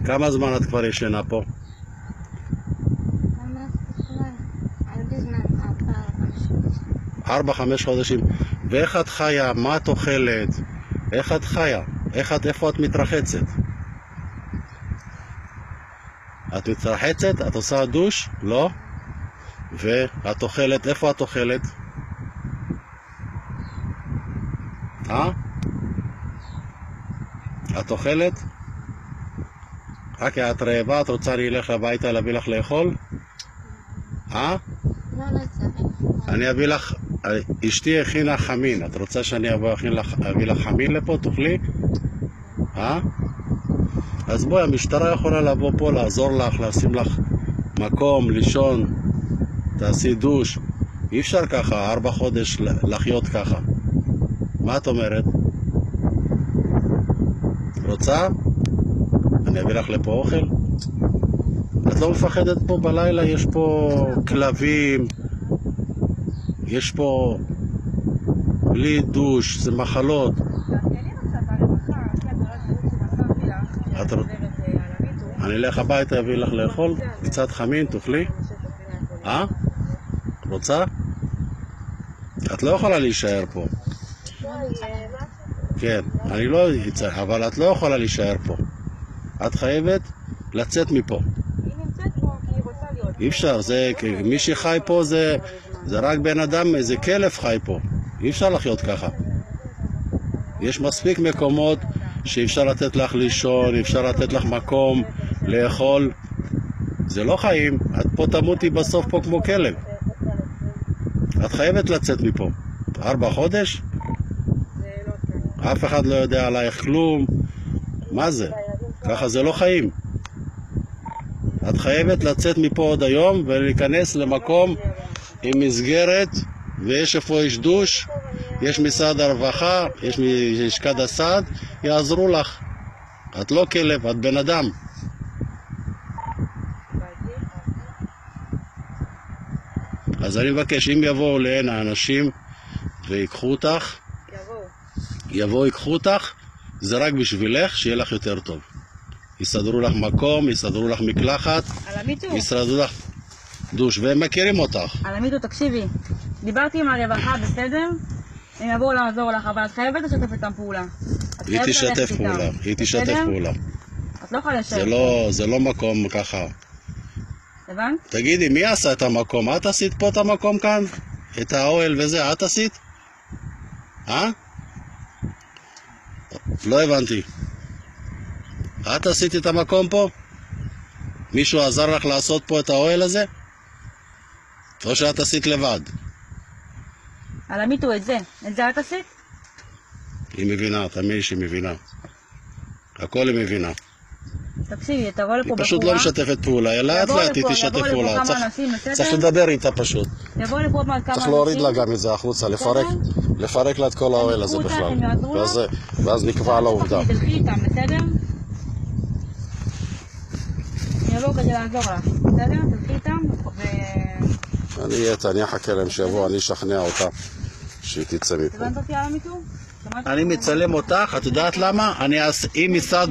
כמה זמן את כבר ישנה פה? הרבה זמן, 4-5 חודשים. ואיך את חיה? מה את אוכלת? איך את חיה? איפה את מתרחצת? את מתרחצת? את עושה דוש? לא? ואת אוכלת? איפה את אוכלת? את אוכלת? כי את רעבה? את רוצה אני אלך הביתה להביא לך לאכול? לא צריך. אני אביא לך, אשתי הכינה חמין, את רוצה שאני אביא לך חמין לפה? תאכלי? אז בואי, המשטרה יכולה לבוא פה, לעזור לך, לשים לך מקום, לישון, תעשי דוש. אי אפשר ככה, 4 חודש לחיות ככה. מה את אומרת? רוצה? אני אביא לך לפה אוכל? את לא מפחדת פה בלילה? יש פה כלבים, יש פה בלי דוש, זה מחלות. אני אלך הביתה, אביא לך לאכול, קצת חמין, תאכלי? רוצה? את לא יכולה להישאר פה. כן, אני לא אצא, אבל את לא יכולה להישאר פה. את חייבת לצאת מפה. היא נמצאת פה כי היא רוצה להיות. אי אפשר, מי שחי פה זה רק בן אדם, איזה כלב חי פה. אי אפשר לחיות ככה. יש מספיק מקומות שאפשר לתת לך לישון, אפשר לתת לך מקום לאכול. זה לא חיים, את פה תמותי בסוף פה כמו כלב. את חייבת לצאת מפה. 4 חודש? אף אחד לא יודע עלייך כלום. מה זה? ככה זה לא חיים. את חייבת לצאת מפה עוד היום ולהיכנס למקום עם מסגרת, ויש איפה יש דוש, יש משרד הרווחה, יש לשכת הסעד, יעזרו לך. את לא כלב, את בן אדם. אז אני מבקש, אם יבואו להנה האנשים ויקחו אותך, ייקחו אותך, זה רק בשבילך, שיהיה לך יותר טוב. יסדרו לך מקום, יסדרו לך מקלחת, יסדרו לך דוש, והם מכירים אותך. אלמיתו, תקשיבי, דיברתי עם הרווחה, בסדר? הם יבואו לעזור לך, אבל את חייבת לשתף איתם פעולה. היא תשתף פעולה, היא תשתף פעולה. את לא יכולה לשתף. זה לא מקום ככה. הבנת? תגידי, מי עשה את המקום? את עשית פה את המקום כאן? את האוהל וזה, את עשית? לא הבנתי. את עשית את המקום פה? מישהו עזר לך לעשות פה את האוהל הזה? או שאת עשית לבד? אלמיתו, את זה את עשית? היא מבינה, תמיד שהיא מבינה. הכל היא מבינה. תקשיבי, תבוא לפה בחורה. היא פשוט לא משתפת פעולה, לאט לאט היא תשתף פעולה. צריך לדבר איתה פשוט. יבוא לפה כמה אנשים. צריך להוריד לה גם את זה החוצה, לפרק לה את כל האוהל הזה בכלל. ואז נקבע על העובדה. תלכי איתם, בסדר? יבואו כדי לעזור לך, בסדר? תלכי איתם אני אחכה להם שיבואו, אני אשכנע אותה שהיא תצא מפה. הבנת אותי אלמיתו? אני מצלם אותך, את יודעת למה? אם מצד...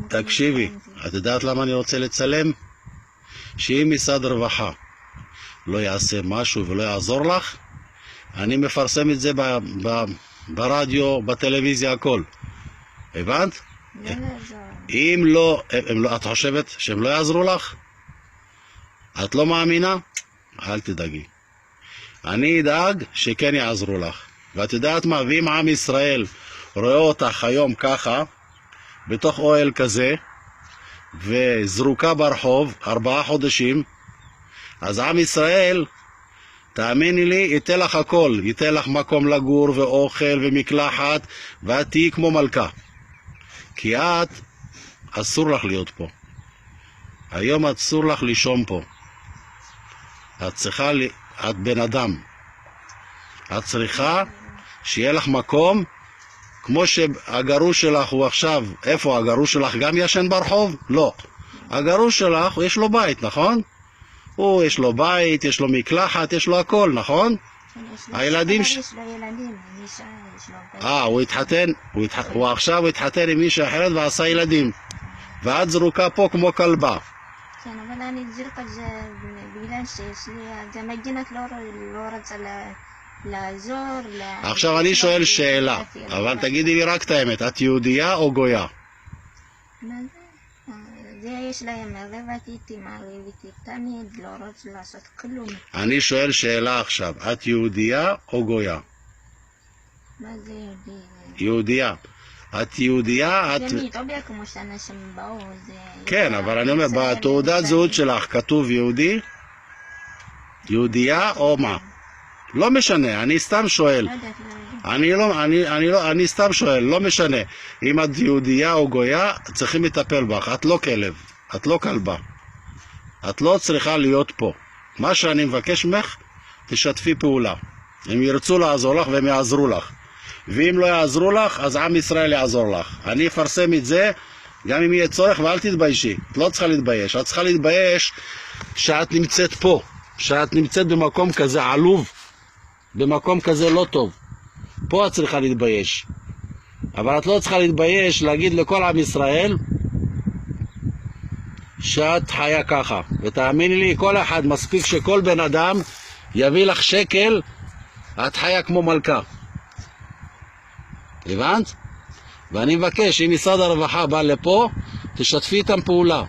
תקשיבי, את יודעת למה אני רוצה לצלם? שאם משרד רווחה לא יעשה משהו ולא יעזור לך, אני מפרסם את זה ברדיו, בטלוויזיה, הכל. הבנת? אם לא, את חושבת שהם לא יעזרו לך? את לא מאמינה? אל תדאגי. אני אדאג שכן יעזרו לך. ואת יודעת מה? ואם עם ישראל רואה אותך היום ככה, בתוך אוהל כזה, וזרוקה ברחוב 4 חודשים, אז עם ישראל, תאמיני לי, ייתן לך הכל. ייתן לך מקום לגור ואוכל ומקלחת, ואת תהיי כמו מלכה. כי את, אסור לך להיות פה. היום אסור לך לישון פה. את בן אדם. את צריכה שיהיה לך מקום, כמו שהגרוש שלך הוא עכשיו, איפה הגרוש שלך גם ישן ברחוב? לא. הגרוש שלך, יש לו בית, נכון? יש לו בית, יש לו מקלחת, יש לו הכל, נכון? הילדים יש לו ילדים, אישה, יש לו... הוא התחתן, הוא עכשיו התחתן עם מישהי אחרת ועשה ילדים. ואת זרוקה פה כמו כלבה. כן, אבל אני זרקת זה בגלל שיש לי... גם מדינת לא רצה לעזור... עכשיו אני שואל שאלה, אבל תגידי לי רק את האמת, את יהודייה או גויה? מה זה? זה יש להם ערבת איתי, מערב איתי תמיד, לא רוצה לעשות כלום. אני שואל שאלה עכשיו, את יהודייה או גויה? מה זה יהודי? יהודייה. את יהודייה, את... זה מאתיופיה כמו שאנשים באו, זה... כן, אבל אני אומר, בתעודת זהות שלך כתוב יהודי? יהודייה או מה? לא משנה, אני סתם שואל. לא יודעת, אני סתם שואל, לא משנה. אם את יהודייה או גויה, צריכים לטפל בך. את לא כלב, את לא כלבה. את לא צריכה להיות פה. מה שאני מבקש ממך, תשתפי פעולה. הם ירצו לעזור לך והם יעזרו לך. ואם לא יעזרו לך, אז עם ישראל יעזור לך. אני אפרסם את זה, גם אם יהיה צורך, ואל תתביישי. את לא צריכה להתבייש. את צריכה להתבייש שאת נמצאת פה. שאת נמצאת במקום כזה עלוב. במקום כזה לא טוב. פה את צריכה להתבייש. אבל את לא צריכה להתבייש להגיד לכל עם ישראל שאת חיה ככה. ותאמיני לי, כל אחד, מספיק שכל בן אדם יביא לך שקל, את חיה כמו מלכה. הבנת? ואני מבקש, אם משרד הרווחה בא לפה, תשתפי איתם פעולה.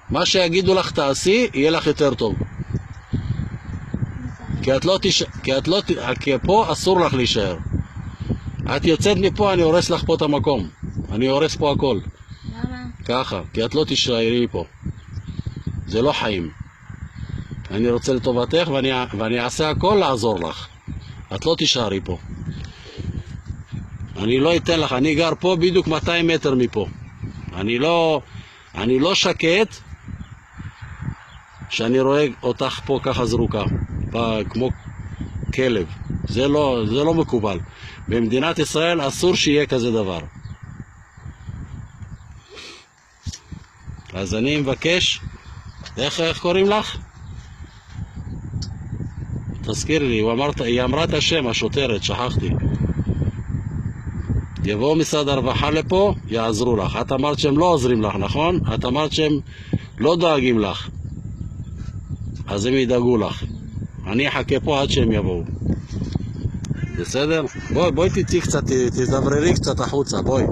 מה שיגידו לך תעשי, יהיה לך יותר טוב. כי פה אסור לך להישאר. את יוצאת מפה, אני הורס לך פה את המקום. אני הורס פה הכל. למה? ככה, כי את לא תישארי פה. זה לא חיים. אני רוצה לטובתך ואני אעשה הכל לעזור לך. את לא תישארי פה. אני לא אתן לך, אני גר פה בדיוק 200 מטר מפה. אני לא שקט שאני רואה אותך פה ככה זרוקה, כמו כלב. זה לא מקובל. במדינת ישראל אסור שיהיה כזה דבר. אז אני מבקש, איך קוראים לך? תזכירי לי, היא אמרה את השם, השוטרת, שכחתי. יבואו משרד הרווחה לפה, יעזרו לך. את אמרת שהם לא עוזרים לך, נכון? את אמרת שהם לא דואגים לך. אז הם ידאגו לך. אני אחכה פה עד שהם יבואו. בסדר? בואי תצאי קצת, תדבררי קצת החוצה, בואי.